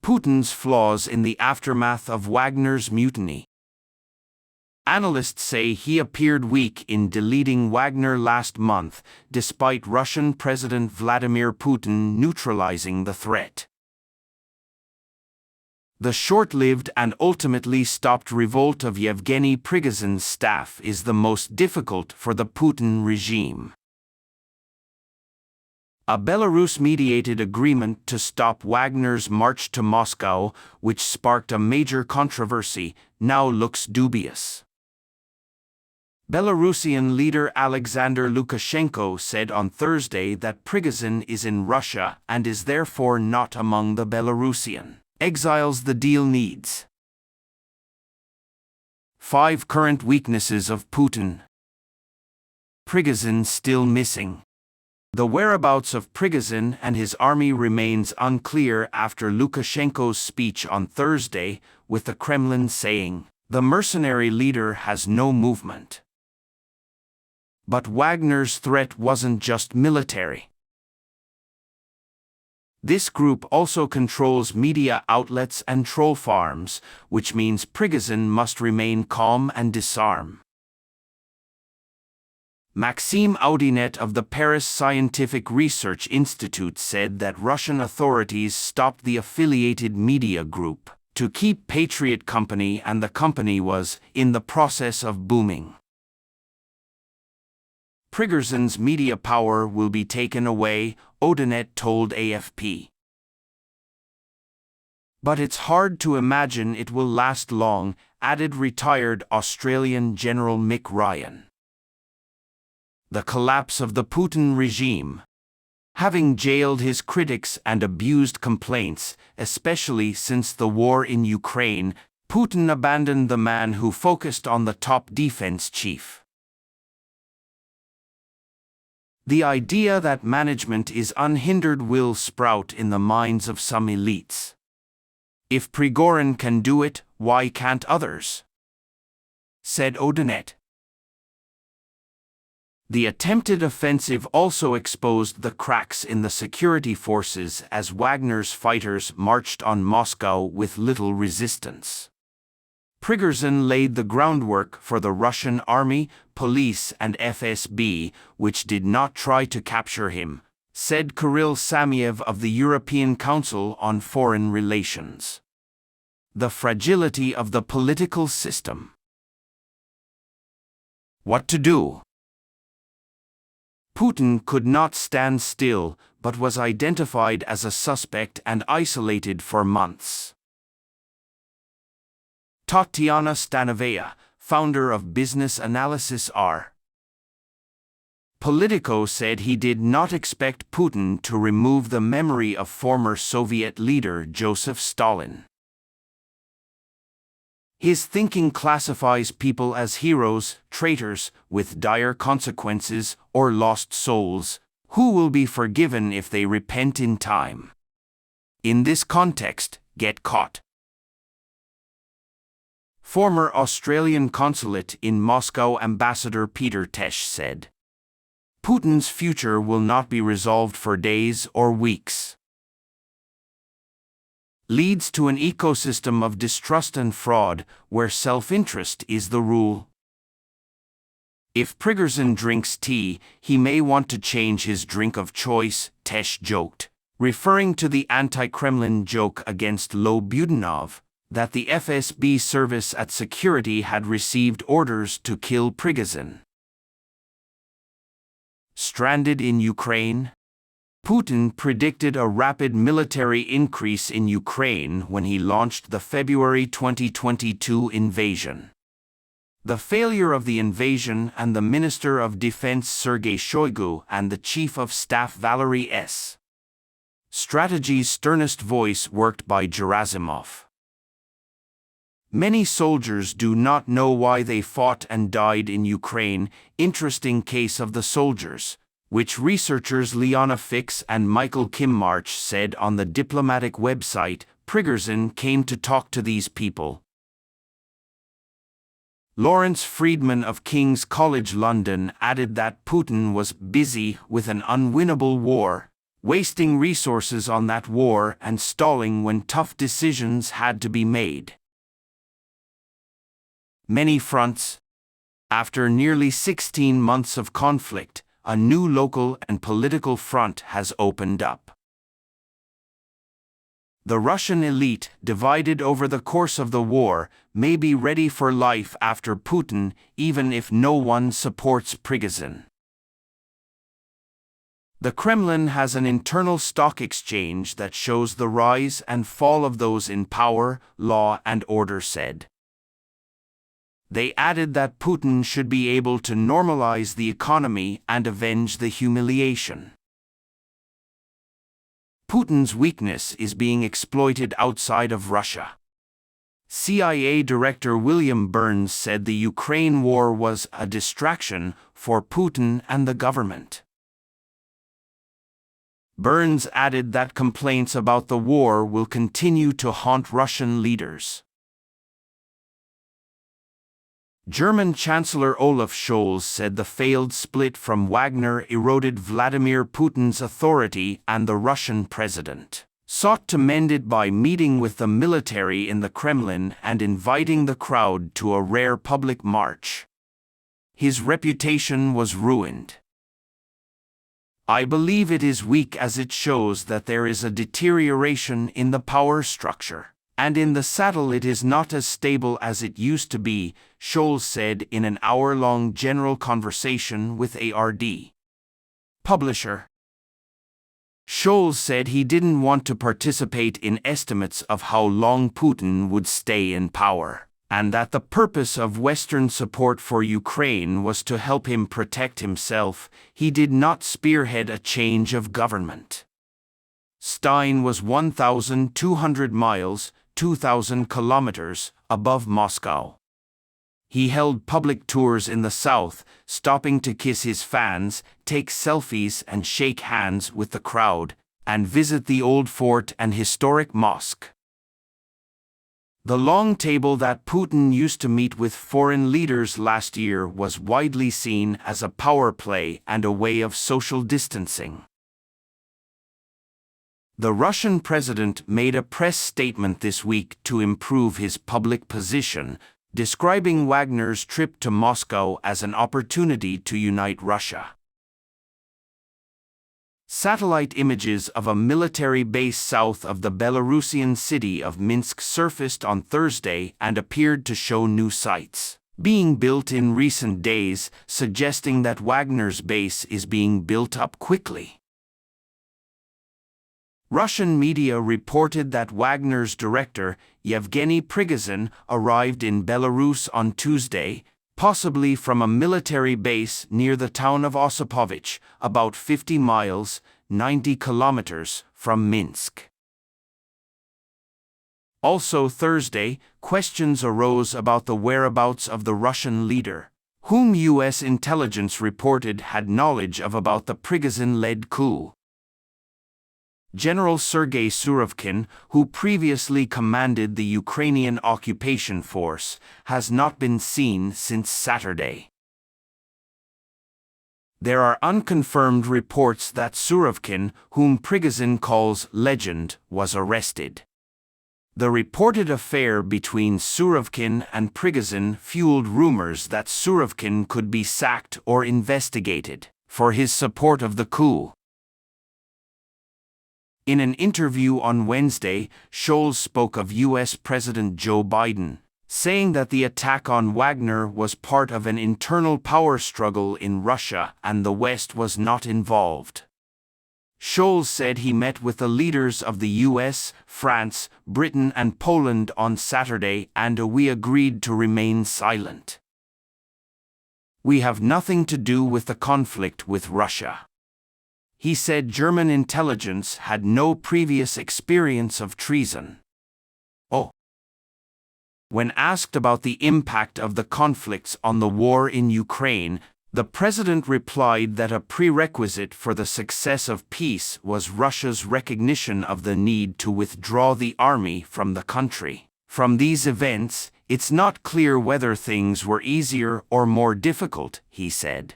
Putin's flaws in the aftermath of Wagner's mutiny. Analysts say he appeared weak in deleting Wagner last month, despite Russian President Vladimir Putin neutralizing the threat. The short-lived and ultimately stopped revolt of Yevgeny Prigozhin's staff is the most difficult for the Putin regime. A Belarus-mediated agreement to stop Wagner's march to Moscow, which sparked a major controversy, now looks dubious. Belarusian leader Alexander Lukashenko said on Thursday that Prigozhin is in Russia and is therefore not among the Belarusian exiles the deal needs. 5 current weaknesses of Putin. Prigozhin still missing. The whereabouts of Prigozhin and his army remains unclear after Lukashenko's speech on Thursday, with the Kremlin saying, "The mercenary leader has no movement." But Wagner's threat wasn't just military. This group also controls media outlets and troll farms, which means Prigozhin must remain calm and disarm. Maxime Audinet of the Paris Scientific Research Institute said that Russian authorities stopped the affiliated media group to keep Patriot Company, and the company was in the process of booming. Prigozhin's media power will be taken away, Audinet told AFP. But it's hard to imagine it will last long, added retired Australian General Mick Ryan. The collapse of the Putin regime. Having jailed his critics and abused complaints, especially since the war in Ukraine, Putin abandoned the man who focused on the top defense chief. The idea that management is unhindered will sprout in the minds of some elites. If Prigozhin can do it, why can't others? Said Audinet. The attempted offensive also exposed the cracks in the security forces as Wagner's fighters marched on Moscow with little resistance. Prigozhin laid the groundwork for the Russian army, police and FSB, which did not try to capture him, said Kirill Samiev of the European Council on Foreign Relations. The fragility of the political system. What to do? Putin could not stand still, but was identified as a suspect and isolated for months. Tatiana Stanovaya, founder of business analysis R. Politico, said he did not expect Putin to remove the memory of former Soviet leader Joseph Stalin. His thinking classifies people as heroes, traitors, with dire consequences, or lost souls, who will be forgiven if they repent in time. In this context, get caught. Former Australian consulate in Moscow Ambassador Peter Tesh said, "Putin's future will not be resolved for days or weeks." Leads to an ecosystem of distrust and fraud, where self-interest is the rule. If Prigozhin drinks tea, he may want to change his drink of choice, Tesh joked, referring to the anti-Kremlin joke against Lobudanov, that the FSB service at security had received orders to kill Prigozhin. Stranded in Ukraine? Putin predicted a rapid military increase in Ukraine when he launched the February 2022 invasion. The failure of the invasion and the Minister of Defense Sergei Shoigu and the Chief of Staff Valery S. Strategy's sternest voice worked by Gerasimov. Many soldiers do not know why they fought and died in Ukraine. Interesting case of the soldiers, which researchers Liana Fix and Michael Kimmarch said on the diplomatic website. Prigozhin came to talk to these people. Lawrence Friedman of King's College London added that Putin was busy with an unwinnable war, wasting resources on that war and stalling when tough decisions had to be made. Many fronts. After nearly 16 months of conflict, a new local and political front has opened up. The Russian elite, divided over the course of the war, may be ready for life after Putin, even if no one supports Prigozhin. The Kremlin has an internal stock exchange that shows the rise and fall of those in power, law and order said. They added that Putin should be able to normalize the economy and avenge the humiliation. Putin's weakness is being exploited outside of Russia. CIA Director William Burns said the Ukraine war was a distraction for Putin and the government. Burns added that complaints about the war will continue to haunt Russian leaders. German Chancellor Olaf Scholz said the failed split from Wagner eroded Vladimir Putin's authority, and the Russian president sought to mend it by meeting with the military in the Kremlin and inviting the crowd to a rare public march. His reputation was ruined. I believe it is weak as it shows that there is a deterioration in the power structure, and in the saddle it is not as stable as it used to be, Scholz said in an hour-long general conversation with ARD publisher. Scholz said he didn't want to participate in estimates of how long Putin would stay in power, and that the purpose of Western support for Ukraine was to help him protect himself. He did not spearhead a change of government. Stein was 1,200 miles, 2,000 kilometers, above Moscow. He held public tours in the south, stopping to kiss his fans, take selfies and shake hands with the crowd, and visit the old fort and historic mosque. The long table that Putin used to meet with foreign leaders last year was widely seen as a power play and a way of social distancing. The Russian president made a press statement this week to improve his public position, describing Wagner's trip to Moscow as an opportunity to unite Russia. Satellite images of a military base south of the Belarusian city of Minsk surfaced on Thursday and appeared to show new sites being built in recent days, suggesting that Wagner's base is being built up quickly. Russian media reported that Wagner's director, Yevgeny Prigozhin, arrived in Belarus on Tuesday, possibly from a military base near the town of Osipovich, about 50 miles, 90 kilometers, from Minsk. Also Thursday, questions arose about the whereabouts of the Russian leader, whom U.S. intelligence reported had knowledge of about the Prigozhin-led coup. General Sergei Surovkin, who previously commanded the Ukrainian occupation force, has not been seen since Saturday. There are unconfirmed reports that Surovkin, whom Prigozhin calls legend, was arrested. The reported affair between Surovkin and Prigozhin fueled rumors that Surovkin could be sacked or investigated for his support of the coup. In an interview on Wednesday, Scholz spoke of U.S. President Joe Biden, saying that the attack on Wagner was part of an internal power struggle in Russia and the West was not involved. Scholz said he met with the leaders of the U.S., France, Britain and Poland on Saturday and we agreed to remain silent. We have nothing to do with the conflict with Russia. He said German intelligence had no previous experience of treason. When asked about the impact of the conflicts on the war in Ukraine, the president replied that a prerequisite for the success of peace was Russia's recognition of the need to withdraw the army from the country. From these events, it's not clear whether things were easier or more difficult, he said.